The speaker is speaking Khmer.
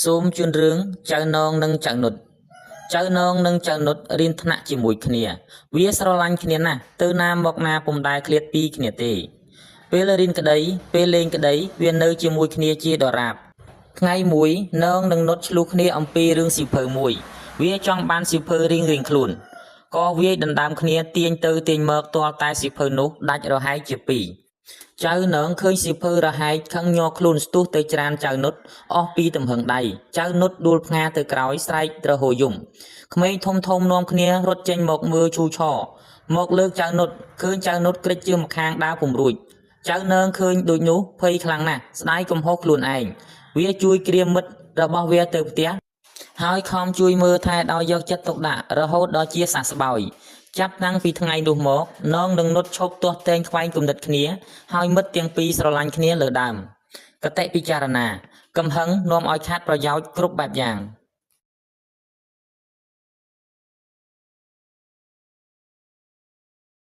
សូមជូនរឿងចៅនងនិងចៅនុតចៅនងនិងចៅនុតរៀនថ្នាក់ជាមួយគ្នាវាស្រឡាញ់គ្នាណាស់ទៅណាមកណាពុំដែលឃ្លាតពីគ្នាទេពេលរៀនក្តីពេលលេងក្តីវានៅជាមួយគ្នាជាដរាបថ្ងៃមួយនងនិងនុតឆ្លោះគ្នាអំពីរឿងសៀវភៅមួយវាចង់បានសៀវភៅរៀងខ្លួនក៏វាយដណ្ដើមគ្នាទាញទៅទាញមកទាល់តែសៀវភៅនោះដាច់រហែកជាពីរចៅនងឃើញសៀវភៅរហែកខឹងញ័រខ្លួនស្ទុះទៅច្រានចៅនុតអស់ពីទំហឹងដៃចៅនុតដួលផ្ងាទៅក្រោយស្រែកទ្រហោយំក្មេងធំនាំគ្នារត់ចេញមកមើលឈូឆរមកលើកចៅនុតឃើញចៅនុតក្រិចជើងម្ខាងដើរពុំរួចចៅនងឃើញដូចនោះភ័យខ្លាំងណាស់ស្ដាយកំហុសខ្លួនឯងវាជួយក្រៀមមិត្តរបស់វាទៅផ្ទះហើយខំជួយមើលថែដោយយកចិត្តទុកដាក់រហូតដល់ជាសះស្បើយចាប់តាំងពីថ្ងៃនោះមកនងនិងនុតឈប់ទាស់ទែងខ្វែងគំនិតគ្នាហើយមិត្តទាំងពីរស្រឡាញ់គ្នាលើដើមកតិពិចារណាកំហឹងនាំឲ្យខាតប្រយោជន៍គ្រប់បែបយ៉ាង